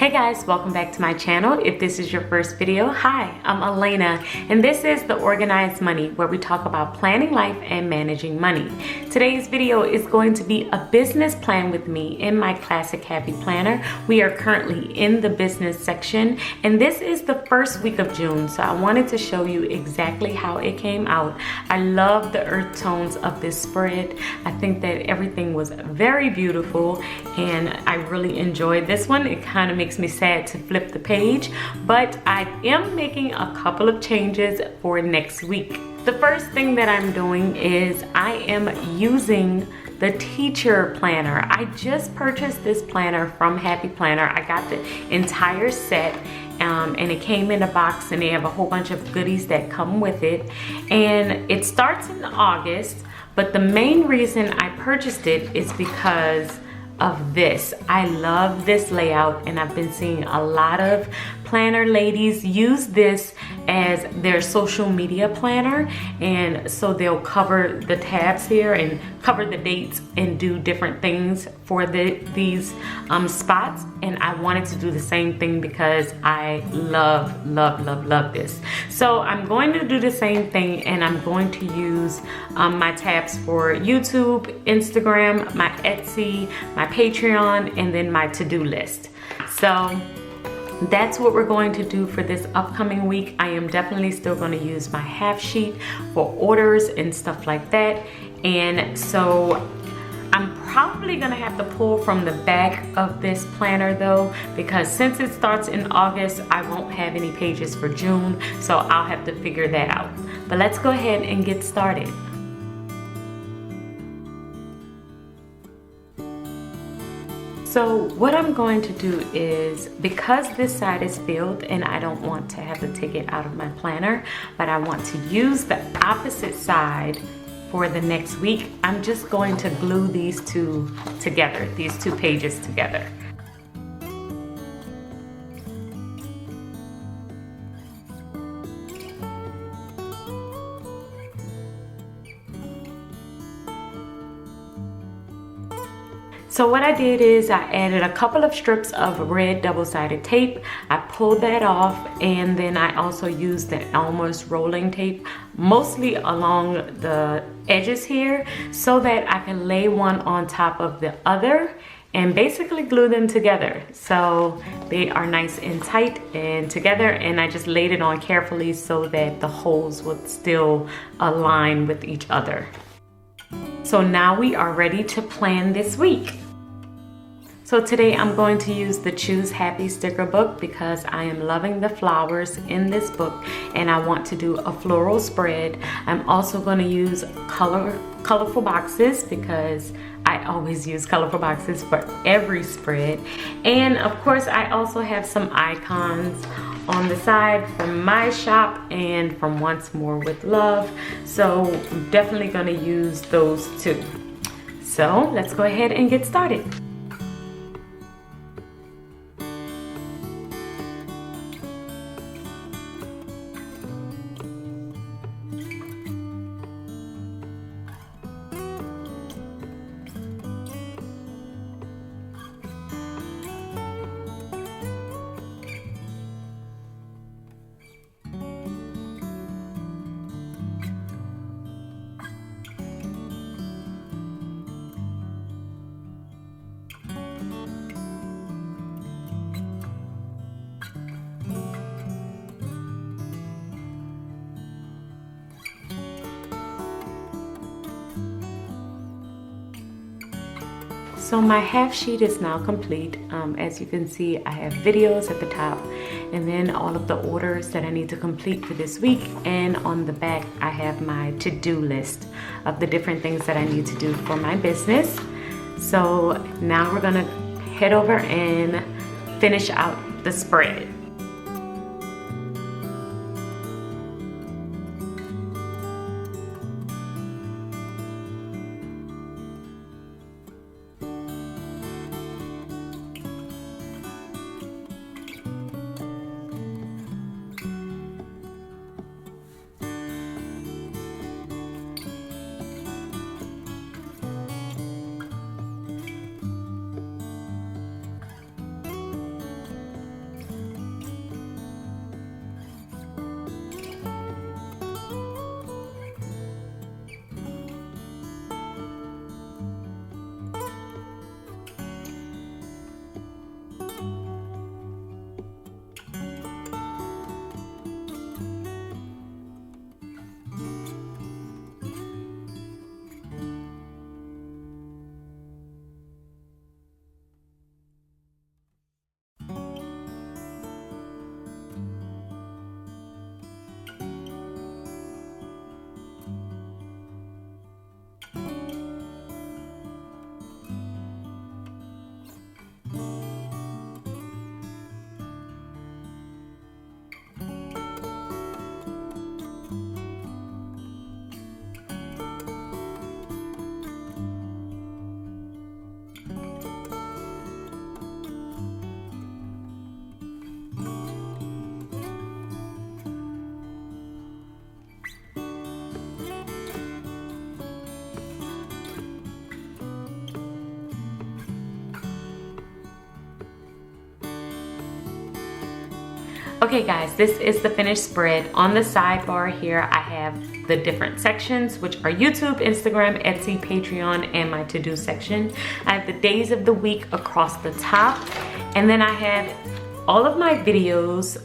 Hey guys, welcome back to my channel. If this is your first video, hi, I'm Alaina, and this is The Organized Money, where we talk about planning life and managing money. Today's video is going to be a business plan with me in my Classic Happy Planner. We are currently in the business section, and this is the first week of June, so I wanted to show you exactly how it came out. I love the earth tones of this spread. I think that everything was very beautiful, and I really enjoyed this one. It kind of makes me sad to flip the page, but I am making a couple of changes for next week. The first thing that I'm doing is I am using the teacher planner. I just purchased this planner from Happy Planner. I got the entire set and it came in a box, and they have a whole bunch of goodies that come with it, and it starts in August, but the main reason I purchased it is because of this. I love this layout, and I've been seeing a lot of planner ladies use this as their social media planner, and so they'll cover the tabs here and cover the dates and do different things for these spots. And I wanted to do the same thing because I love this. So I'm going to do the same thing, and I'm going to use my tabs for YouTube, Instagram, my Etsy, my Patreon, and then my to-do list. So that's what we're going to do for this upcoming week. I am definitely still going to use my half sheet for orders and stuff like that. And so I'm probably going to have to pull from the back of this planner though, because since it starts in August, I won't have any pages for June, so I'll have to figure that out. But let's go ahead and get started. So what I'm going to do is, because this side is filled and I don't want to have to take it out of my planner, but I want to use the opposite side for the next week, I'm just going to glue these two together, these two pages together. So what I did is I added a couple of strips of red double-sided tape. I pulled that off, and then I also used the Elmer's rolling tape, mostly along the edges here, so that I can lay one on top of the other and basically glue them together. So they are nice and tight and together, and I just laid it on carefully so that the holes would still align with each other. So now we are ready to plan this week. So today I'm going to use the Choose Happy sticker book because I am loving the flowers in this book, and I want to do a floral spread. I'm also going to use colorful boxes because I always use colorful boxes for every spread. And of course I also have some icons on the side from my shop and from Once More with Love. So I'm definitely going to use those too. So let's go ahead and get started. So my half sheet is now complete. As you can see, I have videos at the top, and then all of the orders that I need to complete for this week. And on the back, I have my to-do list of the different things that I need to do for my business. So now we're gonna head over and finish out the spread. Okay guys, this is the finished spread. On the sidebar here, I have the different sections, which are YouTube, Instagram, Etsy, Patreon, and my to-do section. I have the days of the week across the top, and then I have all of my videos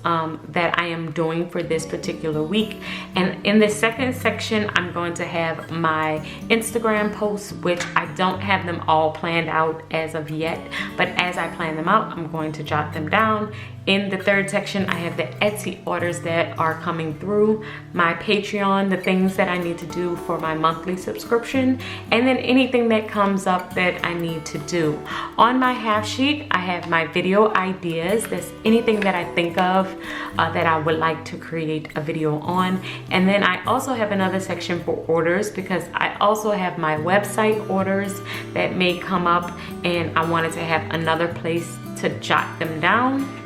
that I am doing for this particular week. And in the second section, I'm going to have my Instagram posts, which I don't have them all planned out as of yet, but as I plan them out, I'm going to jot them down. In the third section, I have the Etsy orders that are coming through, my Patreon, the things that I need to do for my monthly subscription, and then anything that comes up that I need to do. On my half sheet, I have my video ideas. That's anything that I think of that I would like to create a video on. And then I also have another section for orders, because I also have my website orders that may come up, and I wanted to have another place to jot them down.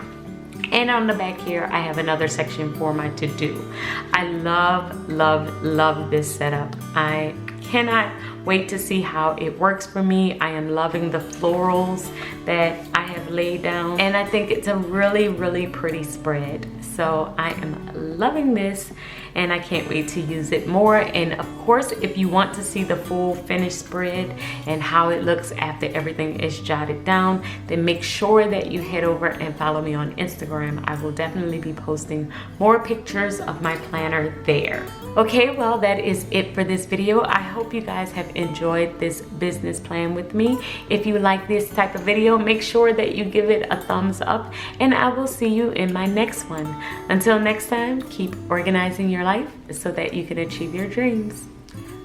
And on the back here, I have another section for my to-do. I love this setup. I cannot wait to see how it works for me. I am loving the florals that I have laid down, and I think it's a really pretty spread. So I am loving this, and I can't wait to use it more. And of course, if you want to see the full finished spread and how it looks after everything is jotted down, then make sure that you head over and follow me on Instagram. I will definitely be posting more pictures of my planner there. Okay, well, that is it for this video. I hope you guys have enjoyed this business plan with me. If you like this type of video, make sure that you give it a thumbs up, and I will see you in my next one. Until next time, keep organizing your life so that you can achieve your dreams.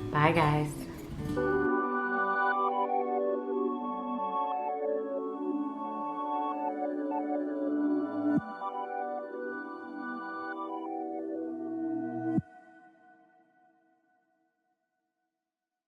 Bye guys.